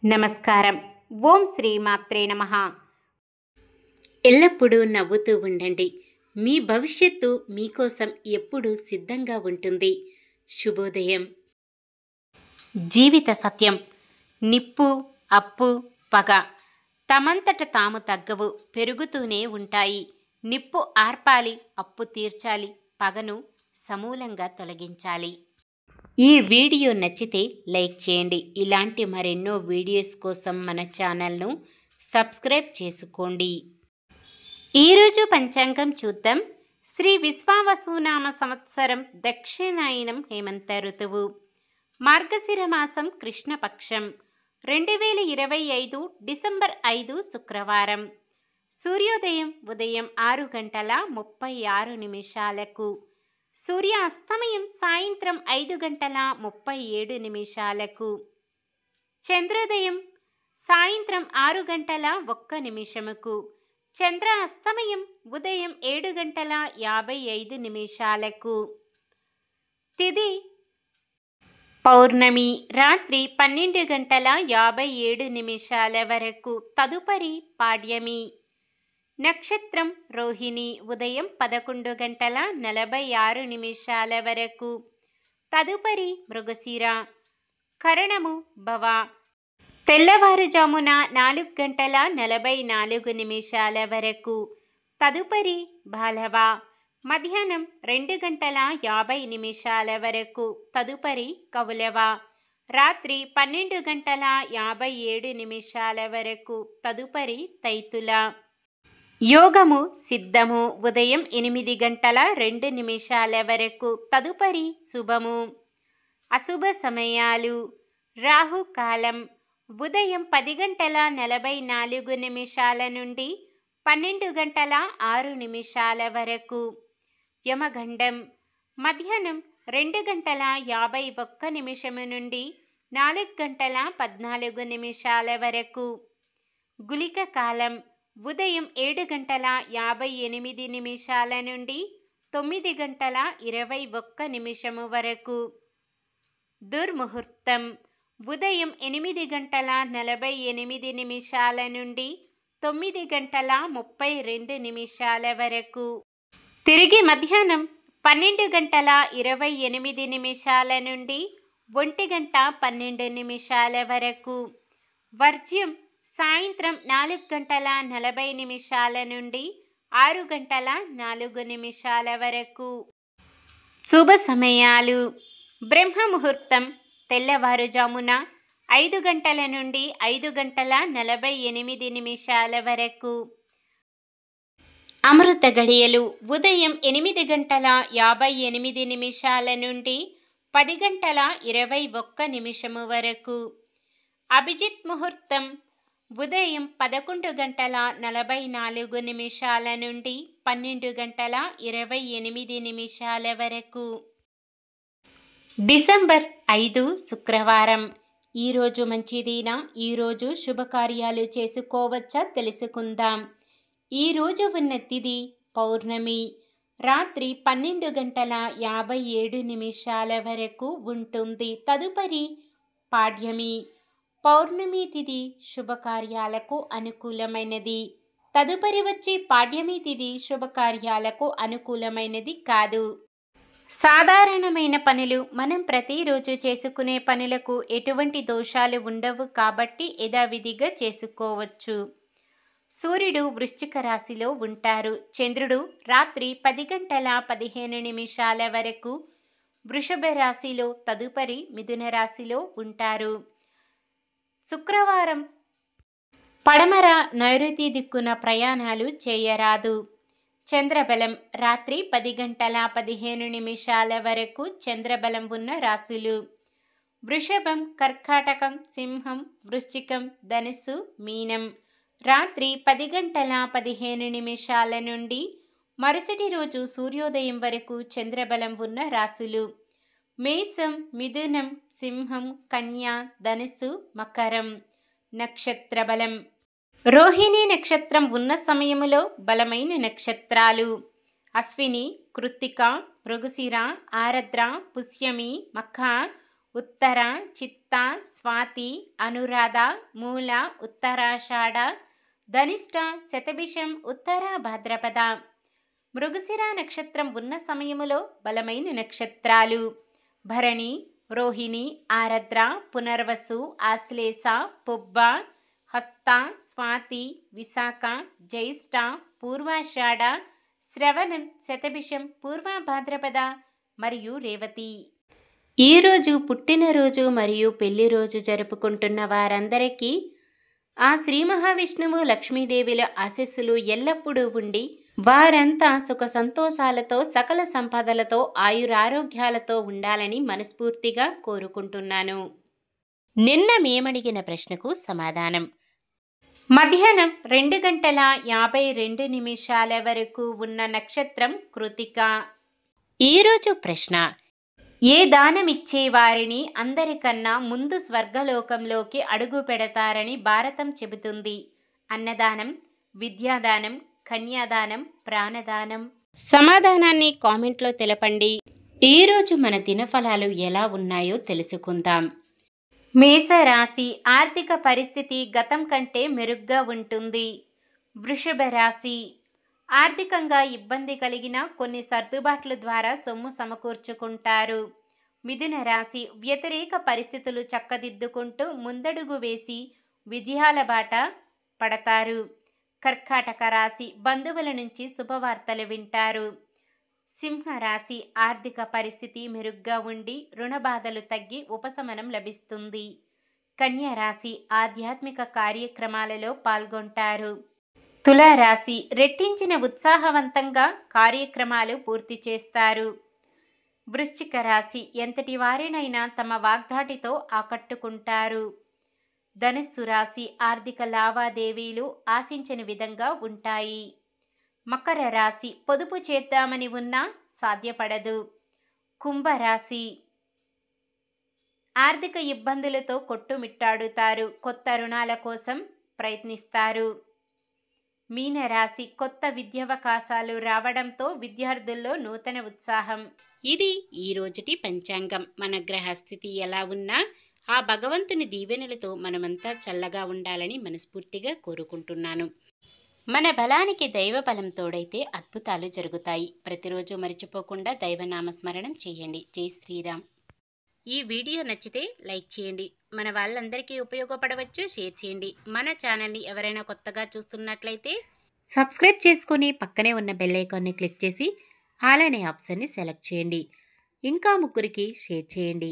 నమస్కారం. ఓం శ్రీ మాత్రే నమః. ఎల్లప్పుడూ నవ్వుతూ ఉండండి. మీ భవిష్యత్తు మీకోసం ఎప్పుడూ సిద్ధంగా ఉంటుంది. శుభోదయం. జీవిత సత్యం. నిప్పు, అప్పు, పగ తమంతట తాము తగ్గవు, పెరుగుతూనే ఉంటాయి. నిప్పు ఆర్పాలి, అప్పు తీర్చాలి, పగను సమూలంగా తొలగించాలి. ఈ వీడియో నచ్చితే లైక్ చేయండి. ఇలాంటి మరెన్నో వీడియోస్ కోసం మన ఛానల్ను సబ్స్క్రైబ్ చేసుకోండి. ఈరోజు పంచాంగం చూద్దాం. శ్రీ విశ్వావసునామ సంవత్సరం దక్షిణాయనం హేమంత ఋతువు, మార్గశిర మాసం కృష్ణపక్షం, 2025 డిసెంబర్ 5 శుక్రవారం. సూర్యోదయం ఉదయం 6:36 సూర్యాస్తమయం సాయంత్రం 5:37. చంద్రోదయం సాయంత్రం 6:01. చంద్రాస్తమయం ఉదయం 7:55. తిథి పౌర్ణమి రాత్రి 12:57 వరకు. తదుపరి పాడ్యమి. నక్షత్రం రోహిణి ఉదయం 11:46 వరకు. తదుపరి మృగశిర. కరణము భవ తెల్లవారుజామున 4:44 వరకు. తదుపరి బాలవ మధ్యాహ్నం 2:50 వరకు. తదుపరి కౌలవ రాత్రి 12:57 వరకు. తదుపరి తైతుల. యోగము సిద్ధము ఉదయం 8:02 వరకు. తదుపరి శుభము. అశుభ సమయాలు. రాహుకాలం ఉదయం 10:44 నుండి 12:06 వరకు. యమగండం మధ్యాహ్నం 2:51 నుండి 4:14 వరకు. గుళిక కాలం ఉదయం 7:58 నుండి 9:21 వరకు. దుర్ముహూర్తం ఉదయం 8:48 నుండి 9:32 వరకు. తిరిగి మధ్యాహ్నం 12:28 నుండి 1:12 వరకు. వర్జ్యం సాయంత్రం 4:40 నుండి 6:04 వరకు. శుభ సమయాలు. బ్రహ్మముహూర్తం తెల్లవారుజామున 5 గంటల నుండి 5:48 వరకు. అమృత గడియలు ఉదయం 8:58 నుండి 10:21 వరకు. అభిజిత్ ముహూర్తం ఉదయం 11:44 నుండి 12:28 వరకు. డిసెంబర్ 5 శుక్రవారం. ఈరోజు మంచిదేనా? ఈరోజు శుభకార్యాలు చేసుకోవచ్చా? తెలుసుకుందాం. ఈరోజు ఉన్న తిథి పౌర్ణమి. రాత్రి 12:57 వరకు ఉంటుంది. తదుపరి పాడ్యమి. పౌర్ణమి తిథి శుభకార్యాలకు అనుకూలమైనది. తదుపరి వచ్చే పాడ్యమి తిథి శుభకార్యాలకు అనుకూలమైనది కాదు. సాధారణమైన పనులు. మనం ప్రతిరోజు చేసుకునే పనులకు ఎటువంటి దోషాలు ఉండవు కాబట్టి యథావిధిగా చేసుకోవచ్చు. సూర్యుడు వృశ్చిక రాశిలో ఉంటారు. చంద్రుడు రాత్రి 10:15 వరకు వృషభ రాశిలో, తదుపరి మిథున రాశిలో ఉంటారు. శుక్రవారం పడమర నైరుతి దిక్కున ప్రయాణాలు చేయరాదు. చంద్రబలం రాత్రి 10:15 వరకు చంద్రబలం ఉన్న రాశులు: వృషభం, కర్కాటకం, సింహం, వృశ్చికం, ధనుస్సు, మీనం. రాత్రి 10:15 నుండి మరుసటి రోజు సూర్యోదయం వరకు చంద్రబలం ఉన్న రాశులు: మేషం, మిథునం, సింహం, కన్య, ధనుస్సు, మకరం. నక్షత్ర బలం. రోహిణి నక్షత్రం ఉన్న సమయములో బలమైన నక్షత్రాలు: అశ్విని, కృత్తిక, మృగశిర, ఆరద్ర, పుష్యమి, మఖ, ఉత్తర, చిత్త, చిత్త, స్వాతి, అనురాధ, మూల, ఉత్తరాషాఢ, ధనిష్ట, శతభిషం, ఉత్తర భాద్రపద. మృగశిర నక్షత్రం ఉన్న సమయములో బలమైన నక్షత్రాలు భరణి, రోహిణి, ఆరద్ర, పునర్వసు, ఆశ్లేష, పుబ్బ, హస్త, స్వాతి, విశాఖ, జ్యేష్ఠ, పూర్వాషాఢ, శ్రవణం, శతభిషం, పూర్వ భాద్రపద మరియు రేవతి. ఈరోజు పుట్టినరోజు మరియు పెళ్లి రోజు జరుపుకుంటున్న వారందరికీ ఆ శ్రీ మహావిష్ణువు లక్ష్మీదేవిల ఆశీస్సులు ఎల్లప్పుడూ ఉండి వారంతా సుఖ సంతోషాలతో సకల సంపదలతో ఆయురారోగ్యాలతో ఉండాలని మనస్ఫూర్తిగా కోరుకుంటున్నాను. నిన్న మేమడిగిన ప్రశ్నకు సమాధానం. మధ్యాహ్నం 2:52 వరకు ఉన్న నక్షత్రం కృతిక. ఈరోజు ప్రశ్న: ఏ దానమిచ్చే వారిని అందరికన్నా ముందు స్వర్గలోకంలోకి అడుగు పెడతారని భారతం చెబుతుంది? అన్నదానం, విద్యాదానం, కన్యాదానం, ప్రాణదానం. సమాధానాన్ని కామెంట్లో తెలపండి. ఈరోజు మన దినఫలాలు ఎలా ఉన్నాయో తెలుసుకుందాం. మేషరాశి ఆర్థిక పరిస్థితి గతం కంటే మెరుగ్గా ఉంటుంది. వృషభ రాశి ఆర్థికంగా ఇబ్బంది కలిగిన కొన్ని సర్దుబాట్ల ద్వారా సొమ్ము సమకూర్చుకుంటారు. మిథున రాశి వ్యతిరేక పరిస్థితులు చక్కదిద్దుకుంటూ ముందడుగు వేసి విజయాల బాట పడతారు. కర్కాటక రాశి బంధువుల నుంచి శుభవార్తలు వింటారు. సింహరాశి ఆర్థిక పరిస్థితి మెరుగ్గా ఉండి రుణ బాధలు తగ్గి ఉపశమనం లభిస్తుంది. కన్యా రాశి ఆధ్యాత్మిక కార్యక్రమాలలో పాల్గొంటారు. తులారాశి రెట్టించిన ఉత్సాహవంతంగా కార్యక్రమాలు పూర్తి చేస్తారు. వృశ్చిక రాశి ఎంతటి వారినైనా తమ వాగ్దాటితో ఆకట్టుకుంటారు. ధనుస్సు రాశి ఆర్థిక లావాదేవీలు ఆశించని విధంగా ఉంటాయి. మకర రాశి పొదుపు చేద్దామని ఉన్నా సాధ్యపడదు. కుంభరాశి ఆర్థిక ఇబ్బందులతో కొట్టుమిట్టాడుతారు. కొత్త రుణాల కోసం ప్రయత్నిస్తారు. మీనరాశి కొత్త విద్యావకాశాలు రావడంతో విద్యార్థుల్లో నూతన ఉత్సాహం. ఇది ఈ రోజుటి పంచాంగం. మన గ్రహస్థితి ఎలా ఉన్నా ఆ భగవంతుని దీవెనలతో మనమంతా చల్లగా ఉండాలని మనస్ఫూర్తిగా కోరుకుంటున్నాను. మన బలానికి దైవ బలం తోడైతే అద్భుతాలు జరుగుతాయి. ప్రతిరోజు మర్చిపోకుండా దైవనామస్మరణం చేయండి. జై శ్రీరామ్. ఈ వీడియో నచ్చితే లైక్ చేయండి. మన వాళ్ళందరికీ ఉపయోగపడవచ్చు. షేర్ చేయండి. మన ఛానల్ని ఎవరైనా కొత్తగా చూస్తున్నట్లయితే సబ్స్క్రైబ్ చేసుకొని పక్కనే ఉన్న బెల్ ఐకాన్ని క్లిక్ చేసి ఆల్ అనే ఆప్షన్ని సెలెక్ట్ చేయండి. ఇంకా ముగ్గురికి షేర్ చేయండి.